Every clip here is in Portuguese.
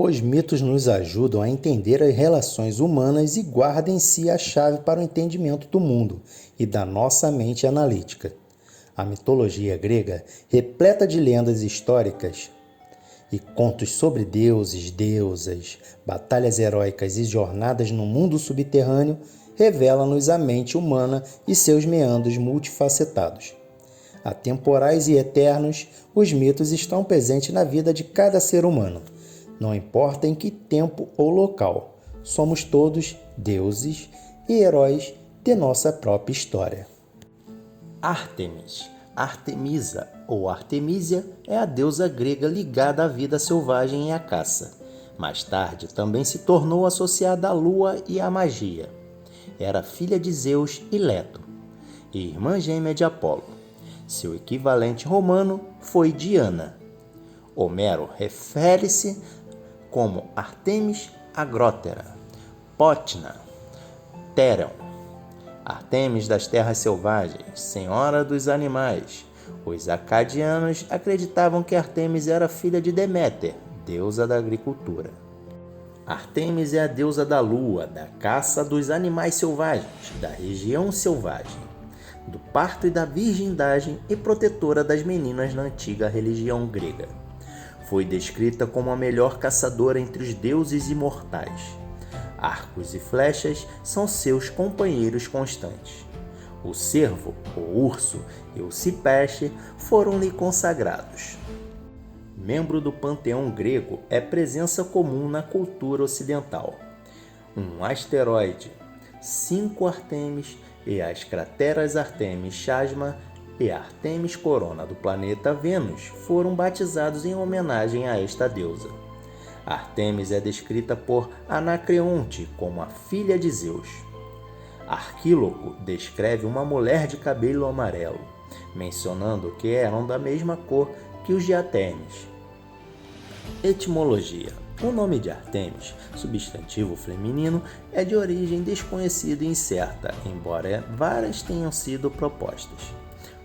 Os mitos nos ajudam a entender as relações humanas e guardam em si a chave para o entendimento do mundo e da nossa mente analítica. A mitologia grega, repleta de lendas históricas e contos sobre deuses, deusas, batalhas heróicas e jornadas no mundo subterrâneo, revela-nos a mente humana e seus meandros multifacetados. Atemporais e eternos, os mitos estão presentes na vida de cada ser humano. Não importa em que tempo ou local, somos todos deuses e heróis de nossa própria história. Ártemis, Artemisa ou Artemísia é a deusa grega ligada à vida selvagem e à caça. Mais tarde, também se tornou associada à lua e à magia. Era filha de Zeus e Leto, e irmã gêmea de Apolo. Seu equivalente romano foi Diana. Homero refere-se como Artemis Agrótera, Potna, Téron, Artemis das terras selvagens, senhora dos animais. Os acadianos acreditavam que Artemis era filha de Deméter, deusa da agricultura. Artemis é a deusa da lua, da caça dos animais selvagens, da região selvagem, do parto e da virgindade e protetora das meninas na antiga religião grega. Foi descrita como a melhor caçadora entre os deuses imortais. Arcos e flechas são seus companheiros constantes. O cervo, o urso e o cipreste foram-lhe consagrados. Membro do panteão grego, é presença comum na cultura ocidental. Um asteroide, 5 Artemis e as crateras Artemis Chasma e Artemis Corona do planeta Vênus foram batizados em homenagem a esta deusa. Artemis é descrita por Anacreonte como a filha de Zeus. Arquíloco descreve uma mulher de cabelo amarelo, mencionando que eram da mesma cor que os de Artemis. Etimologia. O nome de Artemis, substantivo feminino, é de origem desconhecida e incerta, embora várias tenham sido propostas.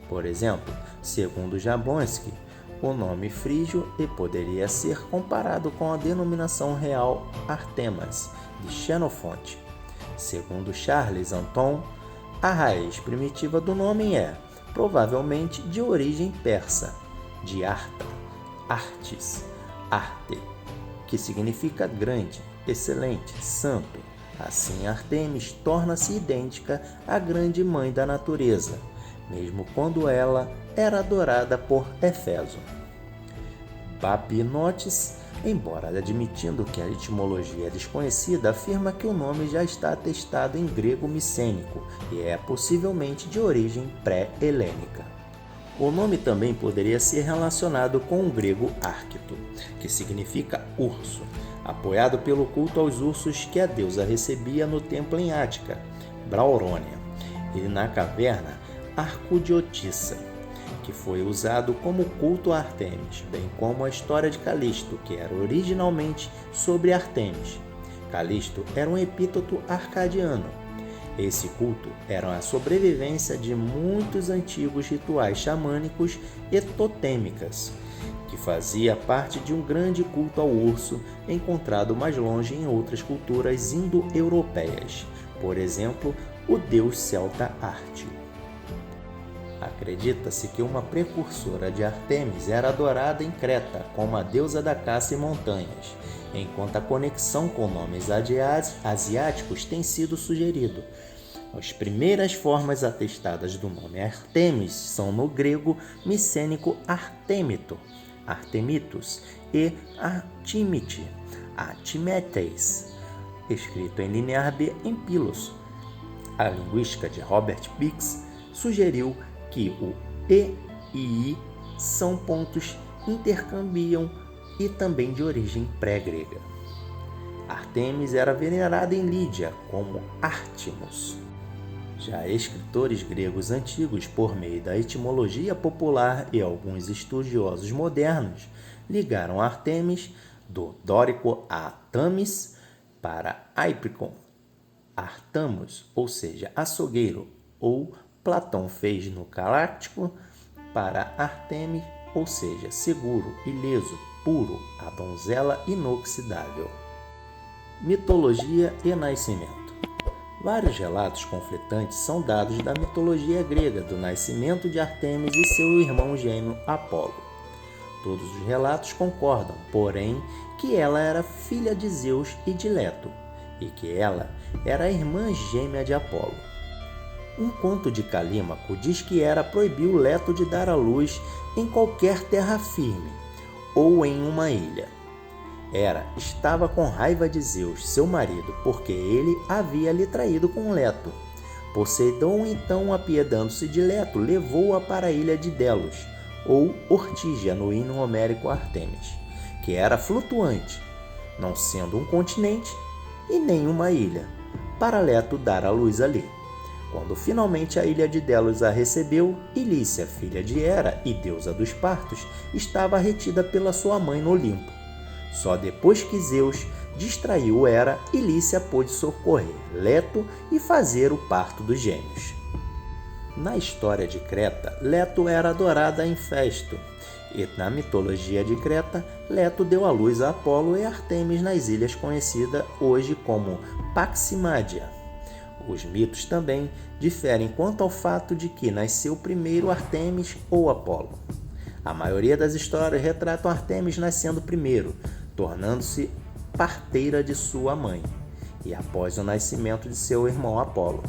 Por exemplo, segundo Jablonski, o nome frígio poderia ser comparado com a denominação real Artemas, de Xenofonte. Segundo Charles Anton, a raiz primitiva do nome é, provavelmente, de origem persa, de Arta, Artis, Arte, que significa grande, excelente, santo. Assim, Artemis torna-se idêntica à grande mãe da natureza, mesmo quando ela era adorada por Éfeso. Papinotes, embora admitindo que a etimologia é desconhecida, afirma que o nome já está atestado em grego micênico e é possivelmente de origem pré-helênica. O nome também poderia ser relacionado com o grego Árquito, que significa urso, apoiado pelo culto aos ursos que a deusa recebia no templo em Ática, Braurônia, e na caverna Arcudiotissa, que foi usado como culto a Artemis, bem como a história de Calisto, que era originalmente sobre Artemis. Calisto era um epíteto arcadiano. Esse culto era a sobrevivência de muitos antigos rituais xamânicos e totêmicas, que fazia parte de um grande culto ao urso encontrado mais longe em outras culturas indo-europeias, por exemplo, o deus celta Ártio. Acredita-se que uma precursora de Artemis era adorada em Creta como a deusa da caça e montanhas, enquanto a conexão com nomes asiáticos tem sido sugerido. As primeiras formas atestadas do nome Artemis são no grego micênico Artemito, Artemitos, e Artimite, Artimetes, escrito em linear B em Pilos. A linguística de Robert Bix sugeriu que o E e I são pontos intercambiam e também de origem pré-grega. Artemis era venerada em Lídia como Artemis. Já escritores gregos antigos, por meio da etimologia popular e alguns estudiosos modernos, ligaram Artemis do dórico Artamis para Aipicon, Artamos, ou seja, açougueiro, ou Platão fez no Galáctico para Artemis, ou seja, seguro, ileso, puro, a donzela inoxidável. Mitologia e nascimento. Vários relatos conflitantes são dados da mitologia grega do nascimento de Ártemis e seu irmão gêmeo Apolo. Todos os relatos concordam, porém, que ela era filha de Zeus e de Leto, e que ela era a irmã gêmea de Apolo. Um conto de Calímaco diz que Hera proibiu Leto de dar à luz em qualquer terra firme ou em uma ilha. Hera estava com raiva de Zeus, seu marido, porque ele havia lhe traído com Leto. Poseidon, então, apiedando-se de Leto, levou-a para a ilha de Delos, ou Ortígia no hino homérico Ártemis, que era flutuante, não sendo um continente e nem uma ilha, para Leto dar à luz ali. Quando finalmente a ilha de Delos a recebeu, Ilícia, filha de Hera e deusa dos partos, estava retida pela sua mãe no Olimpo. Só depois que Zeus distraiu Hera, Ilícia pôde socorrer Leto e fazer o parto dos gêmeos. Na história de Creta, Leto era adorada em Festo, e na mitologia de Creta, Leto deu à luz a Apolo e Ártemis nas ilhas conhecidas hoje como Paximádia. Os mitos também diferem quanto ao fato de que nasceu primeiro Ártemis ou Apolo. A maioria das histórias retratam Ártemis nascendo primeiro, tornando-se parteira de sua mãe, e após o nascimento de seu irmão Apolo.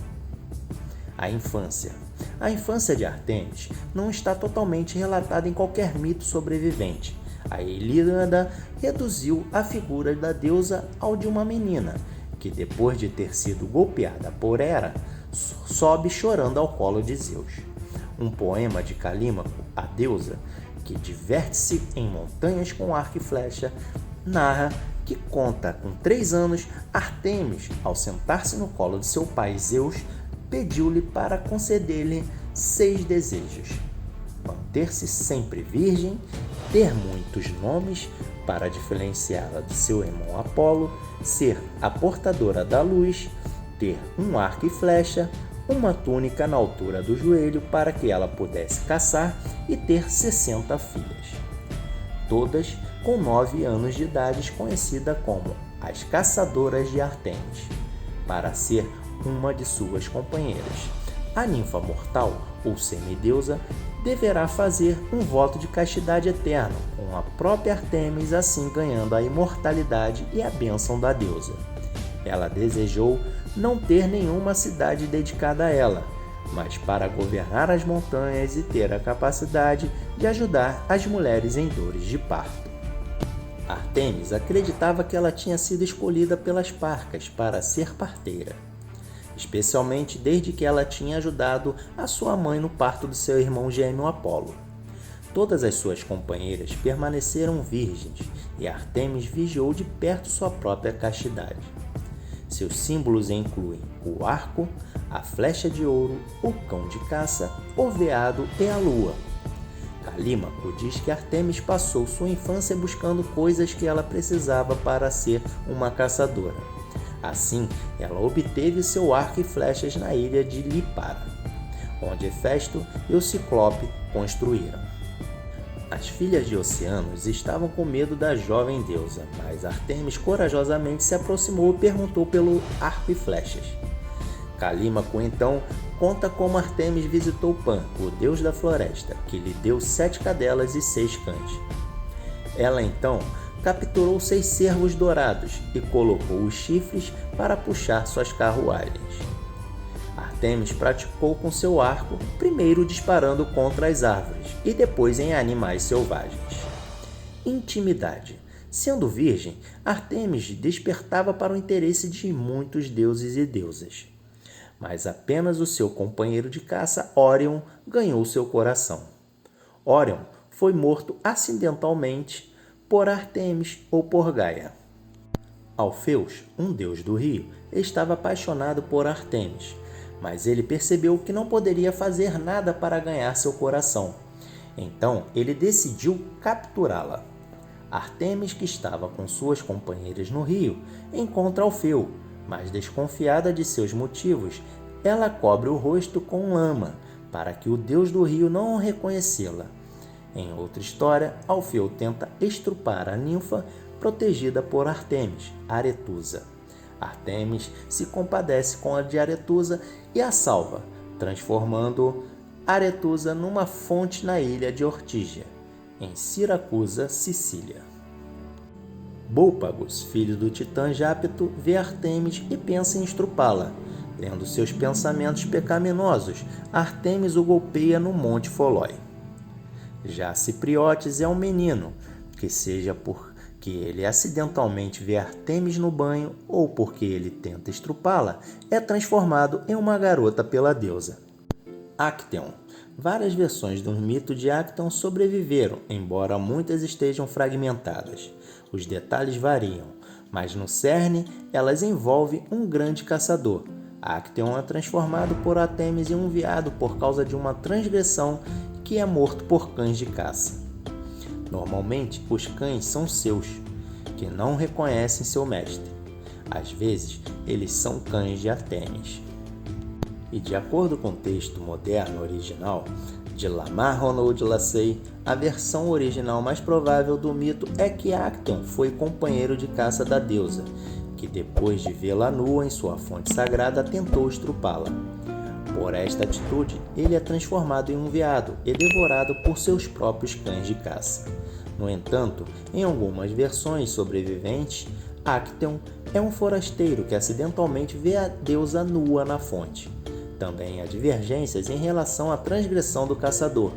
A infância. A infância de Ártemis não está totalmente relatada em qualquer mito sobrevivente. A Ilíada reduziu a figura da deusa ao de uma menina, que depois de ter sido golpeada por Hera, sobe chorando ao colo de Zeus. Um poema de Calímaco, a deusa, que diverte-se em montanhas com arco e flecha, narra que conta com 3 anos, Ártemis, ao sentar-se no colo de seu pai Zeus, pediu-lhe para conceder-lhe 6 desejos: manter-se sempre virgem, ter muitos nomes para diferenciá-la de seu irmão Apolo, ser a portadora da luz, ter um arco e flecha, uma túnica na altura do joelho para que ela pudesse caçar e ter 60 filhas. Todas com 9 anos de idade, conhecida como as Caçadoras de Ártemis, para ser uma de suas companheiras. A ninfa mortal, ou semideusa, deverá fazer um voto de castidade eterno com a própria Ártemis, assim ganhando a imortalidade e a bênção da deusa. Ela desejou não ter nenhuma cidade dedicada a ela, mas para governar as montanhas e ter a capacidade de ajudar as mulheres em dores de parto. Ártemis acreditava que ela tinha sido escolhida pelas Parcas para ser parteira, especialmente desde que ela tinha ajudado a sua mãe no parto de seu irmão gêmeo Apolo. Todas as suas companheiras permaneceram virgens e Ártemis vigiou de perto sua própria castidade. Seus símbolos incluem o arco, a flecha de ouro, o cão de caça, o veado e a lua. Calímaco diz que Ártemis passou sua infância buscando coisas que ela precisava para ser uma caçadora. Assim, ela obteve seu arco e flechas na ilha de Lipara, onde Hefesto e o Ciclope construíram. As filhas de Oceanos estavam com medo da jovem deusa, mas Ártemis corajosamente se aproximou e perguntou pelo arco e flechas. Calímaco então conta como Ártemis visitou Pan, o deus da floresta, que lhe deu 7 cadelas e 6 cães. Ela então capturou 6 cervos dourados e colocou os chifres para puxar suas carruagens. Ártemis praticou com seu arco, primeiro disparando contra as árvores e depois em animais selvagens. Intimidade. Sendo virgem, Ártemis despertava para o interesse de muitos deuses e deusas. Mas apenas o seu companheiro de caça, Órion, ganhou seu coração. Órion foi morto acidentalmente por Ártemis ou por Gaia. Alfeus, um deus do rio, estava apaixonado por Ártemis, mas ele percebeu que não poderia fazer nada para ganhar seu coração. Então ele decidiu capturá-la. Ártemis, que estava com suas companheiras no rio, encontra Alfeu, mas desconfiada de seus motivos, ela cobre o rosto com lama, para que o deus do rio não reconhecê-la. Em outra história, Alfeu tenta estrupar a ninfa protegida por Ártemis, Aretusa. Ártemis se compadece com a de Aretusa e a salva, transformando Aretusa numa fonte na ilha de Ortígia, em Siracusa, Sicília. Búlpagos, filho do titã Jápeto, vê Ártemis e pensa em estrupá-la. Tendo seus pensamentos pecaminosos, Ártemis o golpeia no Monte Folói. Já Cipriotes é um menino, que seja porque ele acidentalmente vê Ártemis no banho ou porque ele tenta estrupá-la, é transformado em uma garota pela deusa. Acteon. Várias versões do mito de Acteon sobreviveram, embora muitas estejam fragmentadas. Os detalhes variam, mas no cerne elas envolvem um grande caçador. Acteon é transformado por Ártemis em um veado por causa de uma transgressão que é morto por cães de caça. Normalmente, os cães são seus, que não reconhecem seu mestre. Às vezes, eles são cães de Ártemis. E de acordo com o texto moderno original de Lamar Ronald Lassay, a versão original mais provável do mito é que Acteon foi companheiro de caça da deusa, que depois de vê-la nua em sua fonte sagrada tentou estrupá-la. Por esta atitude, ele é transformado em um veado e devorado por seus próprios cães de caça. No entanto, em algumas versões sobreviventes, Acteon é um forasteiro que acidentalmente vê a deusa nua na fonte. Também há divergências em relação à transgressão do caçador,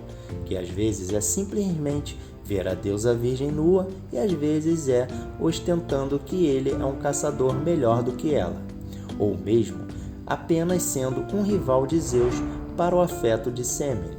que às vezes é simplesmente ver a deusa virgem nua e às vezes é ostentando que ele é um caçador melhor do que ela, ou mesmo apenas sendo um rival de Zeus para o afeto de Semele.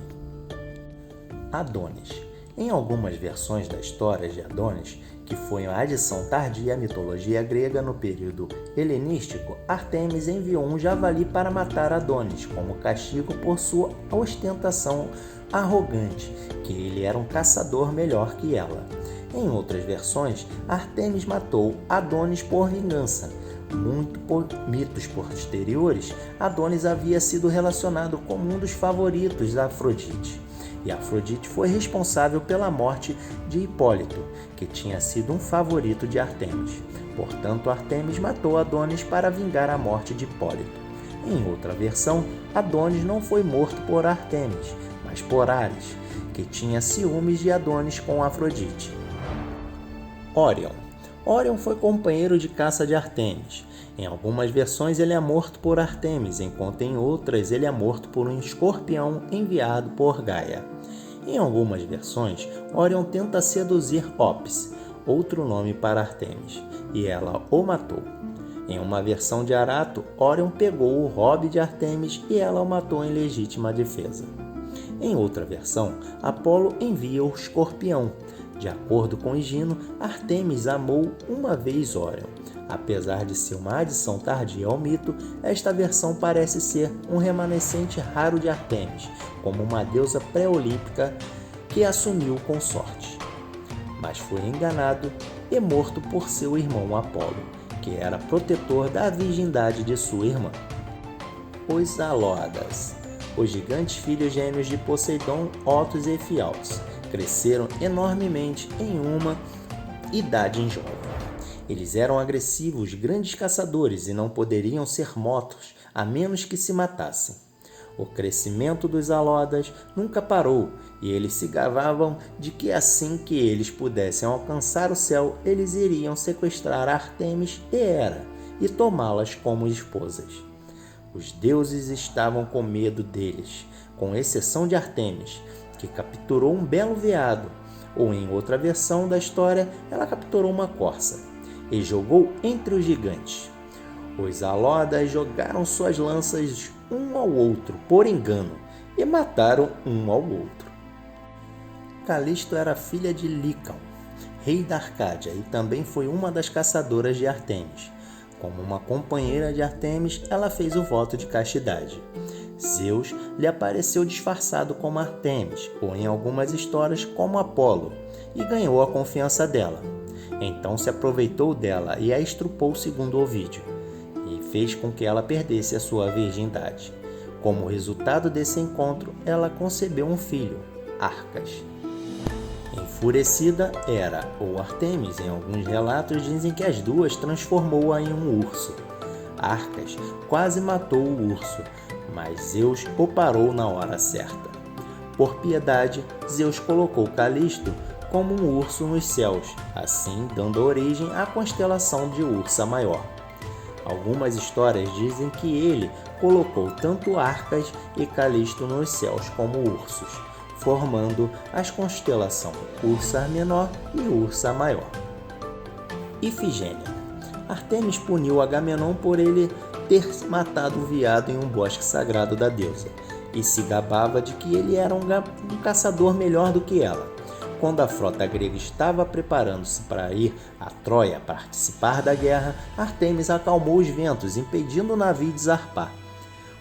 Adonis. Em algumas versões da história de Adonis, que foi uma adição tardia à mitologia grega no período helenístico, Ártemis enviou um javali para matar Adonis como castigo por sua ostentação arrogante, que ele era um caçador melhor que ela. Em outras versões, Ártemis matou Adonis por vingança. Muito por mitos posteriores, Adonis havia sido relacionado como um dos favoritos da Afrodite. E Afrodite foi responsável pela morte de Hipólito, que tinha sido um favorito de Ártemis. Portanto, Ártemis matou Adonis para vingar a morte de Hipólito. Em outra versão, Adonis não foi morto por Ártemis, mas por Ares, que tinha ciúmes de Adonis com Afrodite. Órion. Órion foi companheiro de caça de Ártemis. Em algumas versões ele é morto por Ártemis, enquanto em outras ele é morto por um escorpião enviado por Gaia. Em algumas versões, Órion tenta seduzir Opis, outro nome para Ártemis, e ela o matou. Em uma versão de Arato, Órion pegou o hobby de Ártemis e ela o matou em legítima defesa. Em outra versão, Apolo envia o escorpião. De acordo com Higino, Ártemis amou uma vez Órion. Apesar de ser uma adição tardia ao mito, esta versão parece ser um remanescente raro de Ártemis, como uma deusa pré-olímpica que assumiu consorte. Mas foi enganado e morto por seu irmão Apolo, que era protetor da virgindade de sua irmã. Os Alóadas. Os gigantes filhos gêmeos de Poseidon, Otus e Fialtes, cresceram enormemente em uma idade jovem. Eles eram agressivos, grandes caçadores e não poderiam ser mortos a menos que se matassem. O crescimento dos Alóadas nunca parou e eles se gabavam de que assim que eles pudessem alcançar o céu, eles iriam sequestrar Ártemis e Hera e tomá-las como esposas. Os deuses estavam com medo deles, com exceção de Ártemis, que capturou um belo veado, ou em outra versão da história, ela capturou uma corça e jogou entre os gigantes. Os Alóadas jogaram suas lanças um ao outro por engano e mataram um ao outro. Calisto era filha de Lícao, rei da Arcádia, e também foi uma das caçadoras de Ártemis. Como uma companheira de Ártemis, ela fez o voto de castidade. Zeus lhe apareceu disfarçado como Ártemis, ou em algumas histórias como Apolo, e ganhou a confiança dela. Então se aproveitou dela e a estrupou segundo Ovídio, e fez com que ela perdesse a sua virgindade. Como resultado desse encontro, ela concebeu um filho, Arcas. Enfurecida, Hera ou Ártemis, em alguns relatos, dizem que as duas transformou-a em um urso. Arcas quase matou o urso, mas Zeus o parou na hora certa. Por piedade, Zeus colocou Calisto como um urso nos céus, assim dando origem à constelação de Ursa Maior. Algumas histórias dizem que ele colocou tanto Arcas e Calisto nos céus como ursos, formando as constelações Ursa Menor e Ursa Maior. Ifigênia. Ártemis puniu Agamenon por ele ter matado o veado em um bosque sagrado da deusa, e se gabava de que ele era um caçador melhor do que ela. Quando a frota grega estava preparando-se para ir a Troia participar da guerra, Ártemis acalmou os ventos, impedindo o navio de zarpar.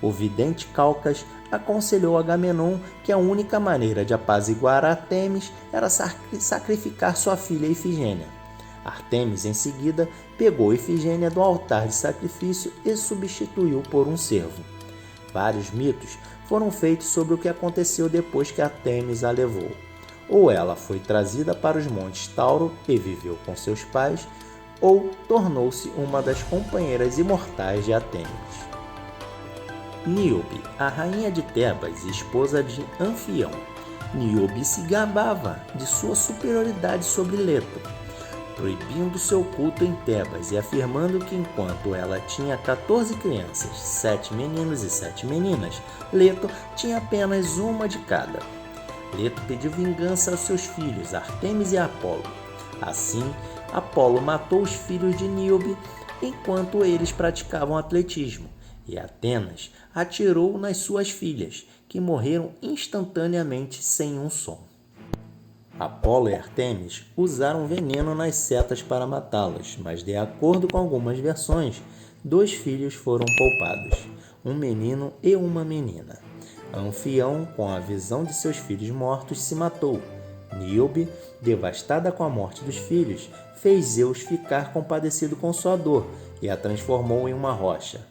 O vidente Calcas aconselhou Agamenon que a única maneira de apaziguar Ártemis era sacrificar sua filha Ifigênia. Ártemis, em seguida, pegou Ifigênia do altar de sacrifício e substituiu por um cervo. Vários mitos foram feitos sobre o que aconteceu depois que Ártemis a levou. Ou ela foi trazida para os montes Tauro e viveu com seus pais, ou tornou-se uma das companheiras imortais de Ártemis. Níobe, a rainha de Tebas e esposa de Anfião. Níobe se gabava de sua superioridade sobre Leto, proibindo seu culto em Tebas e afirmando que enquanto ela tinha 14 crianças, 7 meninos e 7 meninas, Leto tinha apenas uma de cada. Leto pediu vingança aos seus filhos, Ártemis e Apolo. Assim, Apolo matou os filhos de Níobe enquanto eles praticavam atletismo, e Atenas atirou nas suas filhas, que morreram instantaneamente sem um som. Apolo e Ártemis usaram veneno nas setas para matá-los, mas de acordo com algumas versões, 2 filhos foram poupados, um menino e uma menina. Anfião, com a visão de seus filhos mortos, se matou. Níobe, devastada com a morte dos filhos, fez Zeus ficar compadecido com sua dor e a transformou em uma rocha.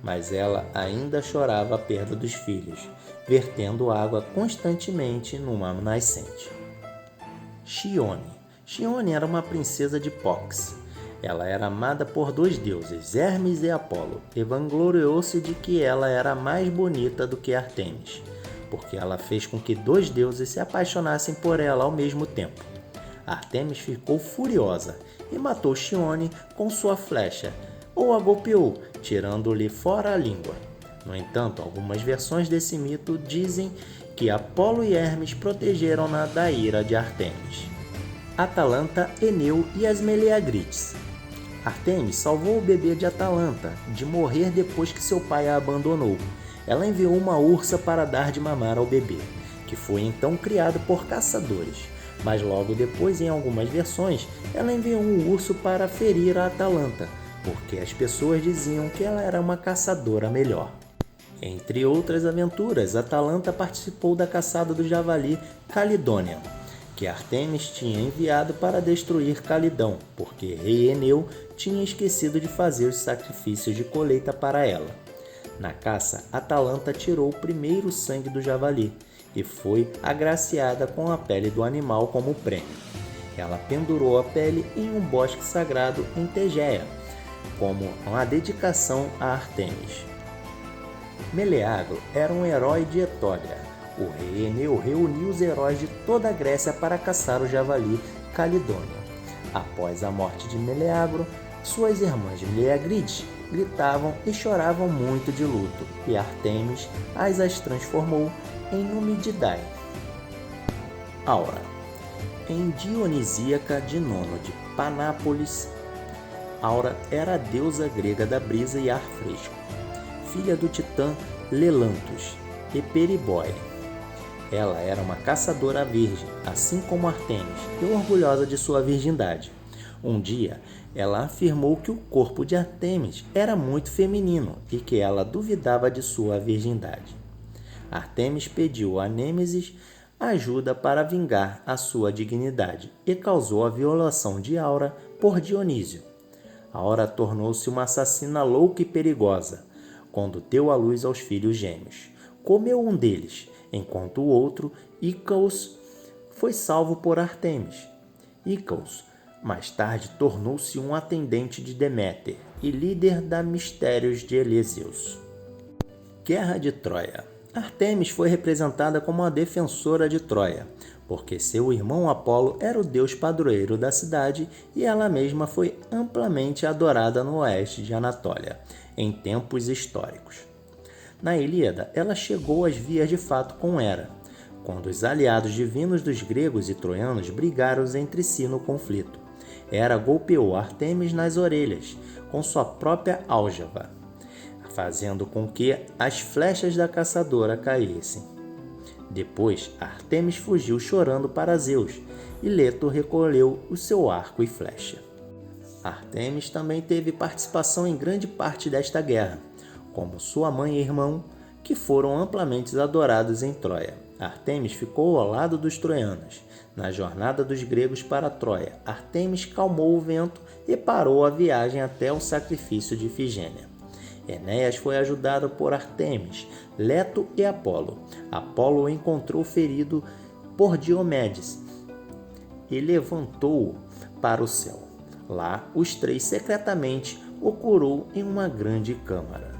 Mas ela ainda chorava a perda dos filhos, vertendo água constantemente numa nascente. Chione. Chione era uma princesa de Pox. Ela era amada por 2 deuses, Hermes e Apolo, e vangloriou-se de que ela era mais bonita do que Ártemis, porque ela fez com que 2 deuses se apaixonassem por ela ao mesmo tempo. Ártemis ficou furiosa e matou Chione com sua flecha, ou a golpeou, tirando-lhe fora a língua. No entanto, algumas versões desse mito dizem que Apolo e Hermes protegeram-na da ira de Ártemis. Atalanta, Eneu e as Meleagrides. Ártemis salvou o bebê de Atalanta de morrer depois que seu pai a abandonou. Ela enviou uma ursa para dar de mamar ao bebê, que foi então criado por caçadores. Mas logo depois, em algumas versões, ela enviou um urso para ferir a Atalanta, porque as pessoas diziam que ela era uma caçadora melhor. Entre outras aventuras, Atalanta participou da caçada do javali Calidônia, que Ártemis tinha enviado para destruir Calidão, porque rei Eneu tinha esquecido de fazer os sacrifícios de colheita para ela. Na caça, Atalanta tirou o primeiro sangue do javali e foi agraciada com a pele do animal como prêmio. Ela pendurou a pele em um bosque sagrado em Tegéia, como uma dedicação a Ártemis. Meleagro era um herói de Etólia. O rei Eneu reuniu os heróis de toda a Grécia para caçar o javali Calidônia. Após a morte de Meleagro, suas irmãs Meleagrides gritavam e choravam muito de luto, e Ártemis as transformou em Numididae. Aura. Em Dionisíaca de Nono de Panápolis, Aura era a deusa grega da brisa e ar fresco, filha do titã Lelantos e Peribói. Ela era uma caçadora virgem, assim como Ártemis, e orgulhosa de sua virgindade. Um dia, ela afirmou que o corpo de Ártemis era muito feminino e que ela duvidava de sua virgindade. Ártemis pediu a Nêmesis ajuda para vingar a sua dignidade e causou a violação de Aura por Dionísio. Aura tornou-se uma assassina louca e perigosa, quando deu à luz aos filhos gêmeos. Comeu um deles, enquanto o outro, Ícaos, foi salvo por Ártemis. Ícaos, mais tarde, tornou-se um atendente de Deméter e líder da mistérios de Elíseos. Guerra de Troia. Ártemis foi representada como a defensora de Troia, porque seu irmão Apolo era o deus padroeiro da cidade e ela mesma foi amplamente adorada no oeste de Anatólia, em tempos históricos. Na Ilíada, ela chegou às vias de fato com Hera, quando os aliados divinos dos gregos e troianos brigaram entre si no conflito. Hera golpeou Ártemis nas orelhas com sua própria áljaba, fazendo com que as flechas da caçadora caíssem. Depois, Ártemis fugiu chorando para Zeus, e Leto recolheu o seu arco e flecha. Ártemis também teve participação em grande parte desta guerra, como sua mãe e irmão, que foram amplamente adorados em Troia. Ártemis ficou ao lado dos troianos. Na jornada dos gregos para Troia, Ártemis calmou o vento e parou a viagem até o sacrifício de Ifigênia. Enéas foi ajudado por Ártemis, Leto e Apolo. Apolo o encontrou ferido por Diomedes e levantou-o para o céu. Lá, os três secretamente o curou em uma grande câmara.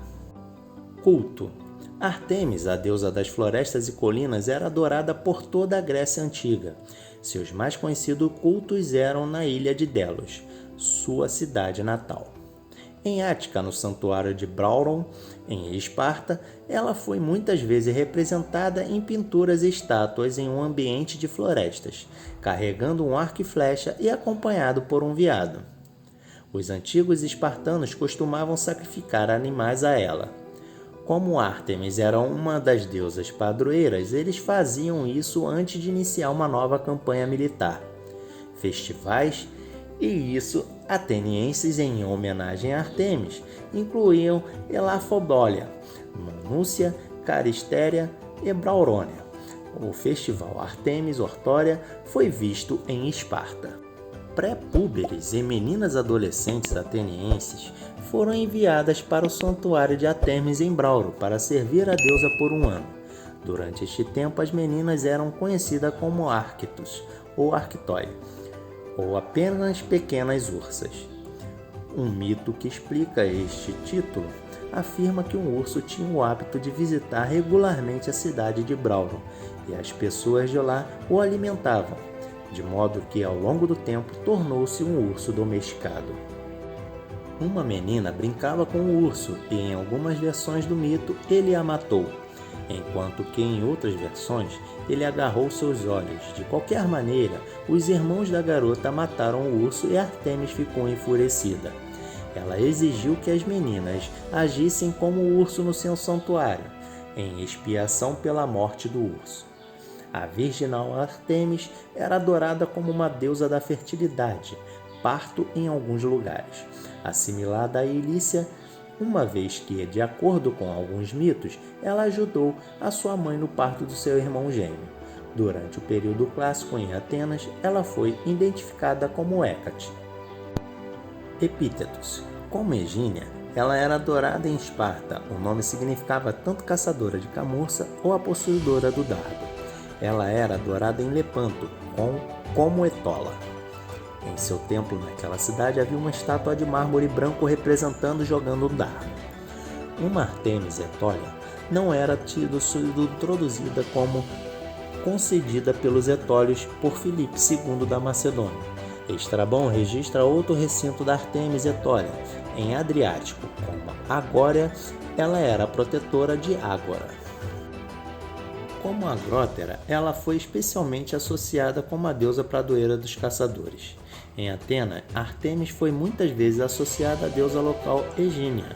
Culto. Ártemis, a deusa das florestas e colinas, era adorada por toda a Grécia Antiga. Seus mais conhecidos cultos eram na ilha de Delos, sua cidade natal. Em Ática, no santuário de Brauron, em Esparta, ela foi muitas vezes representada em pinturas e estátuas em um ambiente de florestas, carregando um arco e flecha e acompanhado por um veado. Os antigos espartanos costumavam sacrificar animais a ela. Como Ártemis era uma das deusas padroeiras, eles faziam isso antes de iniciar uma nova campanha militar. Festivais e isso atenienses em homenagem a Ártemis incluíam Elafobólia, Manúcia, Caristéria e Braurônia. O festival Ártemis Ortória foi visto em Esparta. Pré-púberes e meninas adolescentes atenienses foram enviadas para o santuário de Ártemis em Brauro para servir a deusa por um ano. Durante este tempo, as meninas eram conhecidas como Arctos ou Arctói, ou apenas pequenas ursas. Um mito que explica este título afirma que um urso tinha o hábito de visitar regularmente a cidade de Brauro e as pessoas de lá o alimentavam, de modo que ao longo do tempo tornou-se um urso domesticado. Uma menina brincava com o urso e em algumas versões do mito ele a matou, enquanto que em outras versões ele agarrou seus olhos. De qualquer maneira, os irmãos da garota mataram o urso e Ártemis ficou enfurecida. Ela exigiu que as meninas agissem como o urso no seu santuário, em expiação pela morte do urso. A virginal Ártemis era adorada como uma deusa da fertilidade, parto em alguns lugares, assimilada a Ilícia, uma vez que, de acordo com alguns mitos, ela ajudou a sua mãe no parto do seu irmão gêmeo. Durante o período clássico em Atenas, ela foi identificada como Hécate. Epítetos. Como Egínia, ela era adorada em Esparta. O nome significava tanto caçadora de camurça ou a possuidora do dardo. Ela era adorada em Lepanto, como Etola. Em seu templo naquela cidade havia uma estátua de mármore branco representando jogando um dardo. Uma Ártemis Etólia não era sido introduzida como concedida pelos etólios por Filipe II da Macedônia. Estrabão registra outro recinto da Ártemis Etólia, em Adriático, como Agória, ela era a protetora de Ágora. Como Agrótera, ela foi especialmente associada como a deusa pradoeira dos caçadores. Em Atena, Ártemis foi muitas vezes associada à deusa local Egínia,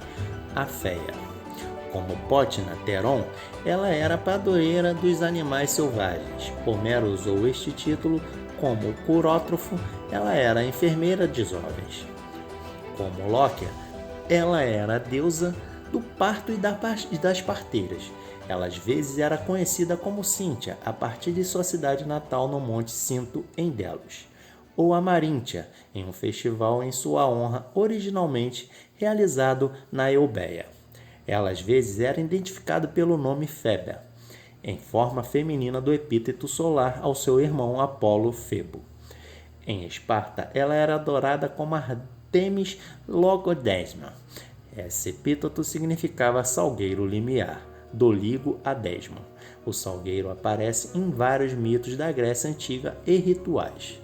a Féia. Como Pótina Teron, ela era a padroeira dos animais selvagens. Homero usou este título como Curótrofo, ela era a enfermeira de jovens. Como Lóquia, ela era a deusa do parto e das parteiras. Ela às vezes era conhecida como Cíntia, a partir de sua cidade natal no Monte Cinto, em Delos, ou Amaríntia, em um festival em sua honra originalmente realizado na Eubéia. Ela às vezes era identificada pelo nome Fébia. em forma feminina do epíteto solar ao seu irmão Apolo Febo. Em Esparta, ela era adorada como Artemis Logodesma. Esse epíteto significava salgueiro limiar, do ligo a desmo. O salgueiro aparece em vários mitos da Grécia Antiga e rituais.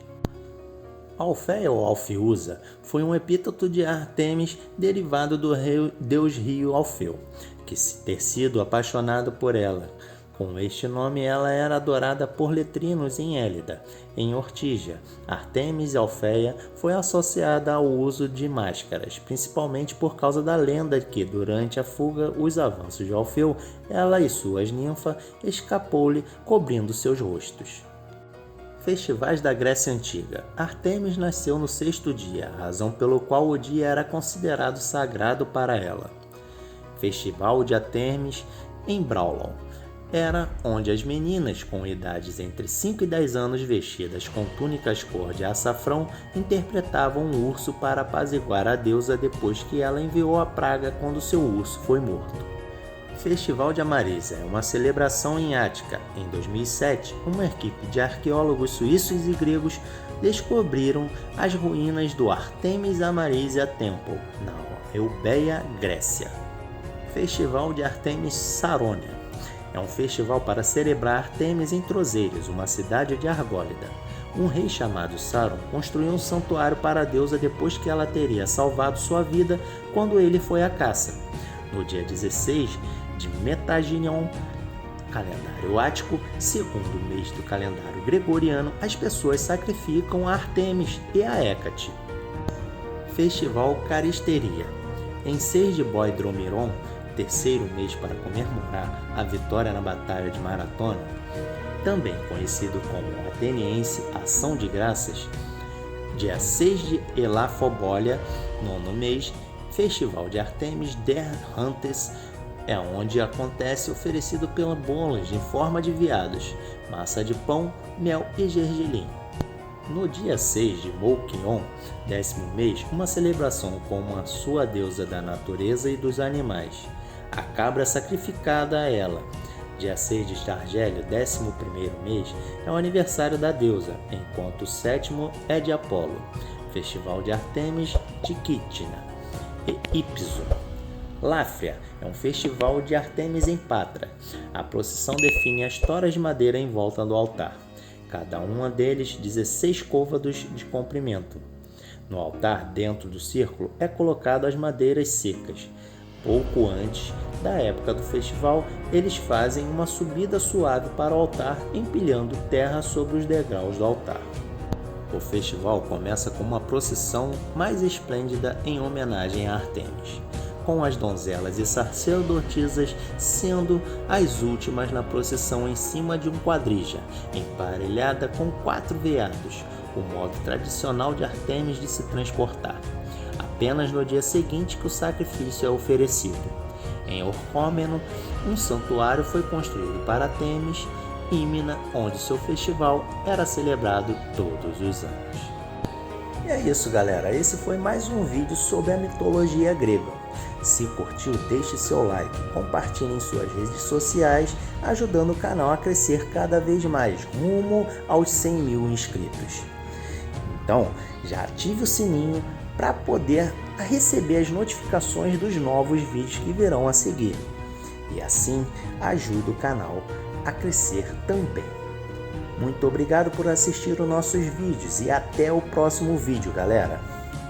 Alfeia ou Alfiusa foi um epíteto de Ártemis derivado do deus rio Alfeu, que ter sido apaixonado por ela. Com este nome, ela era adorada por letrinos em Élida. Em Ortígia, Ártemis Alfeia foi associada ao uso de máscaras, principalmente por causa da lenda que, durante a fuga, os avanços de Alfeu, ela e suas ninfas escapou-lhe, cobrindo seus rostos. Festivais da Grécia Antiga. Ártemis nasceu no sexto dia, razão pelo qual o dia era considerado sagrado para ela. Festival de Ártemis em Braulon. Era onde as meninas com idades entre 5 e 10 anos vestidas com túnicas cor de açafrão interpretavam um urso para apaziguar a deusa depois que ela enviou a praga quando seu urso foi morto. Festival de Amarisa é uma celebração em Ática. Em 2007, uma equipe de arqueólogos suíços e gregos descobriram as ruínas do Artemis Amarisia Temple, na Eubéia, Grécia. Festival de Artemis Sarônia é um festival para celebrar Artemis em Trozeiros, uma cidade de Argólida. Um rei chamado Saron construiu um santuário para a deusa depois que ela teria salvado sua vida quando ele foi à caça. No dia 16 de Metaginion, calendário ático, segundo mês do calendário gregoriano, as pessoas sacrificam a Artemis e a Hécate. Festival Caristeria. Em 6 de Boidromiron, terceiro mês para comemorar a vitória na Batalha de Maratona, também conhecido como ateniense Ação de Graças, dia 6 de Elafobólia, nono mês, Festival de Artemis der Hantes, é onde acontece oferecido pela bolas em forma de veados, massa de pão, mel e gergelim. No dia 6 de Moukion, 10º mês, uma celebração com a sua deusa da natureza e dos animais, a cabra sacrificada a ela. Dia 6 de Stargélio, 11º mês, é o aniversário da deusa, enquanto o 7º é de Apolo, Festival de Artemis de Kítina e Ipso. Láfria é um festival de Artemis em Patra. A procissão define as toras de madeira em volta do altar, cada uma deles 16 côvados de comprimento. No altar, dentro do círculo, é colocado as madeiras secas. Pouco antes da época do festival, eles fazem uma subida suave para o altar, empilhando terra sobre os degraus do altar. O festival começa com uma procissão mais esplêndida em homenagem a Artemis, com as donzelas e sacerdotisas sendo as últimas na procissão em cima de um quadrija, emparelhada com 4 veados, o modo tradicional de Artemis de se transportar. Apenas no dia seguinte que o sacrifício é oferecido. Em Orcômeno, um santuário foi construído para Artemis, Hímena, onde seu festival era celebrado todos os anos. E é isso, galera. Esse foi mais um vídeo sobre a mitologia grega. Se curtiu, deixe seu like, compartilhe em suas redes sociais, ajudando o canal a crescer cada vez mais, rumo aos 100 mil inscritos. Então, já ative o sininho para poder receber as notificações dos novos vídeos que virão a seguir. E assim, ajuda o canal a crescer também. Muito obrigado por assistir os nossos vídeos e até o próximo vídeo, galera!